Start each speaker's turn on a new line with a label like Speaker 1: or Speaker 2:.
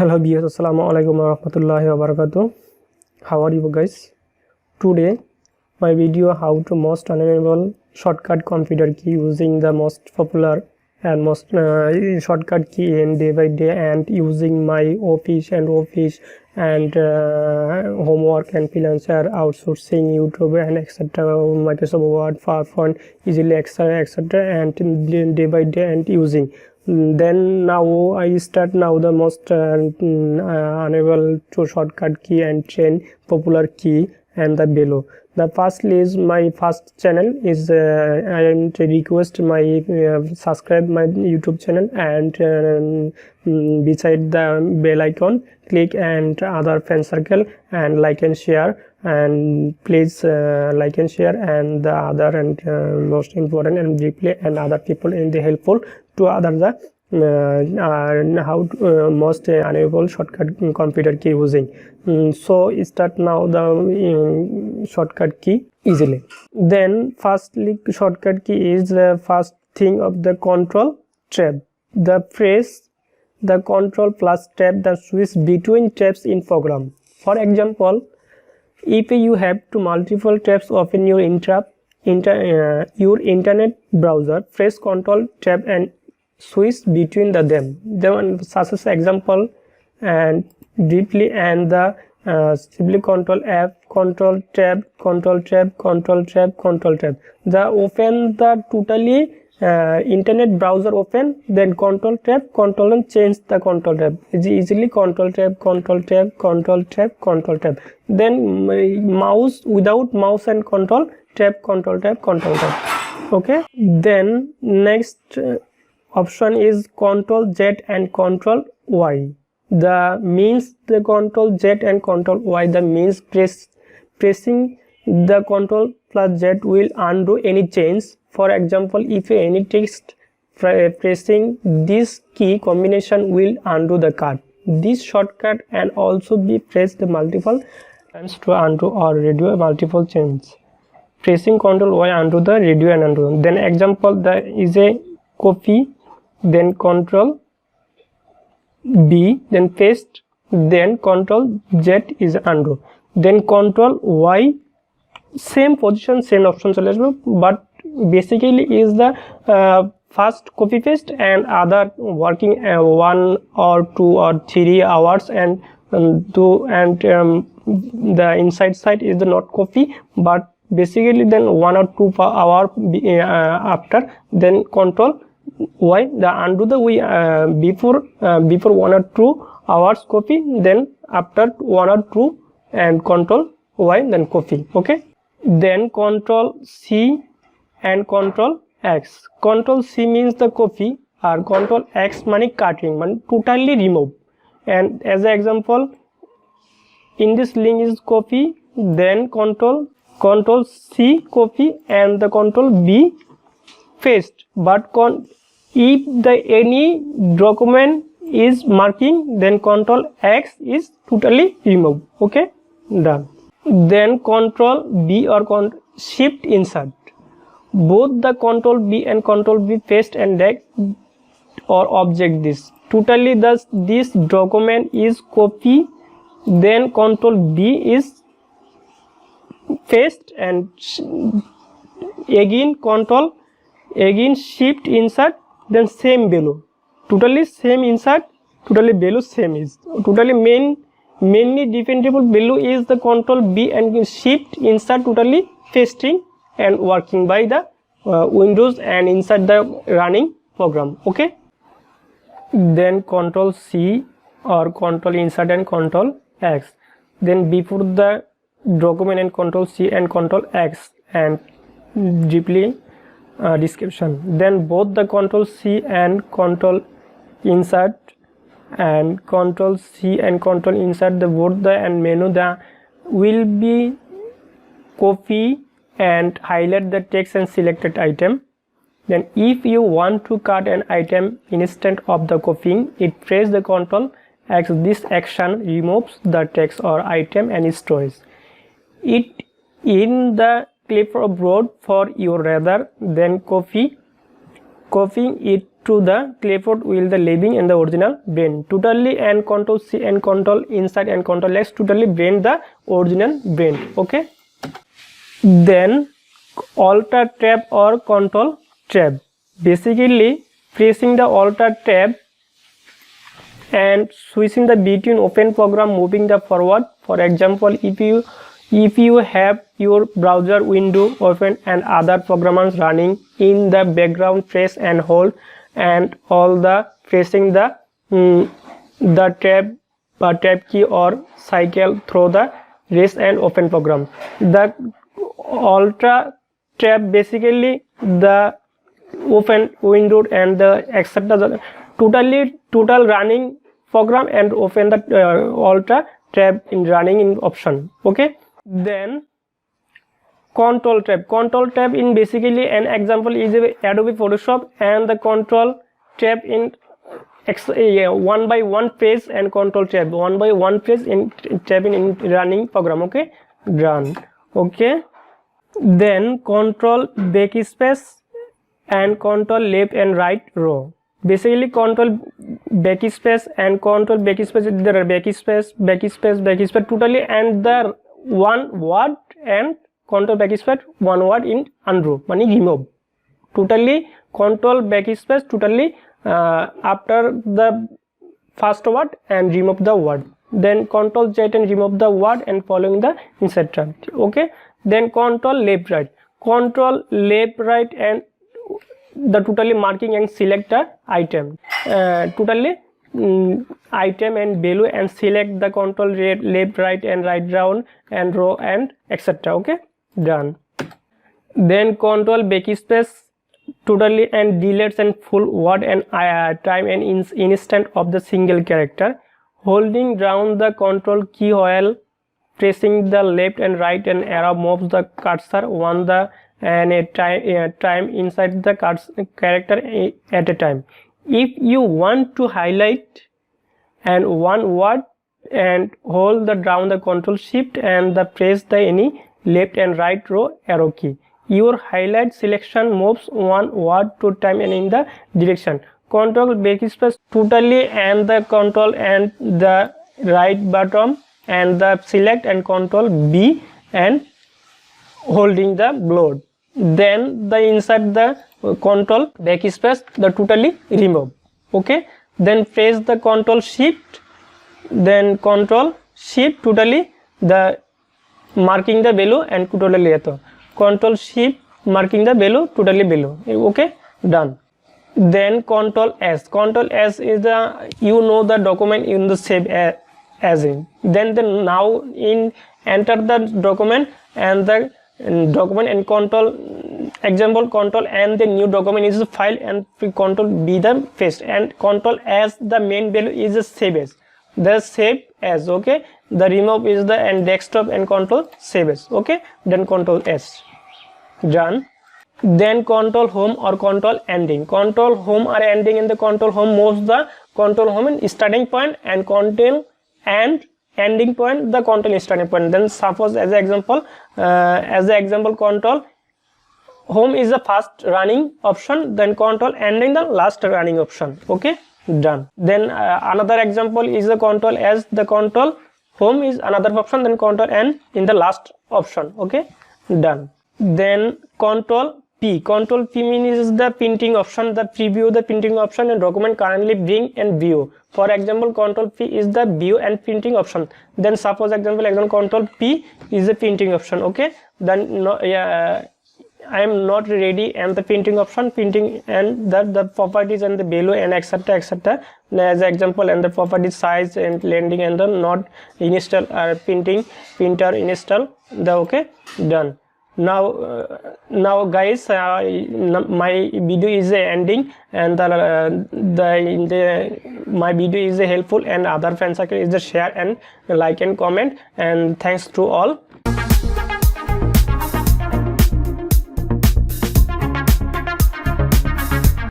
Speaker 1: Hello viewers, assalamu alaikum warahmatullahi wabarakatuh. How are you guys? Today my video how to most unavailable shortcut computer key using the most popular and most shortcut key in day by day, and using my office and homework and freelancer outsourcing, YouTube and etc, Microsoft Word, PowerPoint easily etc, and day by day and using. Then now I start now the most unable to shortcut key and chain popular key and the below. The firstly is my first channel is I am to request my subscribe my YouTube channel, and beside the bell icon click and other friend circle and like and share, and please like and share, and the other and most important and replay and other people in the helpful to other the how to, most unavailable shortcut computer key using. So start now the shortcut key easily. Then firstly shortcut key is the first thing of the control tab. The press the control plus tab the switch between tabs in program. For example, if you have to multiple tabs open your your internet browser, press control tab and switch between them. Then such as example and deeply and the simply control F, control tab, control tab, control tab, control tab. The open the totally internet browser open, then control tab, control and change the control tab. Easily control tab, control tab, control tab, control tab. Then mouse without mouse and control tab, control tab, control tab. Okay. Then next option is control Z and control Y. The means the control Z and control Y, the means pressing the control plus Z will undo any change. For example, if any text pressing this key combination will undo the cut. This shortcut and also be pressed multiple times to undo or redo multiple changes. Pressing control Y undo the redo and undo. Then example, there is a copy, then control B, then paste, then control Z is undo, then control Y, same position same option chale asbe, but basically is the first copy paste and other working 1 or 2 or 3 hours, and the inside side is the not copy, but basically then 1 or 2 per hour after, then control Y the undo the we before 1 or 2 hours copy, then after 1 or 2 and control Y then copy. Okay. Then control C and control X. Control C means the copy, or control X money cutting, man totally remove. And as an example, in this link is copy, then control C copy and the control B paste, but if the any document is marking, then control X is totally remove. Okay, done. Then control B or shift insert. Both the control B and control B paste and drag or object this. Totally thus this document is copy, then control B is paste, and again control again shift insert, then same below, totally same insert, totally below same is totally mainly dependable below is the control B and shift insert totally pasting and working by the Windows and inside the running program. Okay. Then control C or control insert and control X, then before the document and control C and control X and deeply description. Then both the control C and control insert and control C and control insert, the both the and menu the will be copy and highlight the text and selected item. Then if you want to cut an item instead of the copying, it press the control X. This action removes the text or item and stores it in the clipboard for you rather than copy copying it to the clipboard will the leaving in the original brain. Totally and control C and control inside and control X totally brain the original brain. Okay. Then alter tab or control tab. Basically pressing the alter tab and switching the between open program, moving the forward. For example, if you have your browser window open and other programs running in the background, press and hold and all the pressing the tab key or cycle through the rest and open program. The alter tab basically the open window and the etc. total running program and open the alter tab in running in option. Okay. Then control tab in basically an example is Adobe Photoshop, and the control tab in one by one page and control tab one by one page in tab in running program. Okay, run. Okay, then control backspace and control left and right row. Basically control backspace and control backspace, there are backspace totally, and the one word and control backspace one word in undo money remove. Totally control backspace totally after the first word and remove the word. Then control Z and remove the word and following the insert tab. Okay. Then control left right and the totally marking and select the item totally item and value and select the control left right and right down and row and etc. Okay, done. Then control backspace totally and deletes and full word and time and instant of the single character. Holding down the control key while pressing the left and right and arrow moves the cursor one the and a time inside the character at a time. If you want to highlight and one word and hold the down the control shift and the press the any left and right row arrow key, your highlight selection moves one word to time and in the direction. Control backspace totally and the control and the right button and the select and control B and holding the blood. Then the inside the control backspace the totally remove. Okay, then press the control shift, then control shift totally the marking the value and totally control shift marking the value totally below. Okay, done. Then control S is the the document in the save as in. Then now in enter the document and the document and control example control and the new document is a file and control B the paste and control S the main value is a save as the save as. Okay, the remove is the and desktop and control save as. Okay, then control S, done. Then control home or control ending. Control home or ending in the control home moves the control home in starting point and control and ending point the control starting point. Then suppose as an example control home is the first running option, then control ending the last running option. Okay, done. Then another example is the control as the control home is another option, then control end in the last option. Okay, done. Then control P means the printing option, the preview the printing option and document currently bring and view. For example, control P is the view and printing option. Then suppose example control P is the printing option. Okay, then I am not ready and the printing option printing and the properties and the value and etc. as example and the property size and landing and the not install printer install the. Okay, done. Now guys, my video is ending and my video is helpful and other friends circle is the share and like and comment, and thanks to all.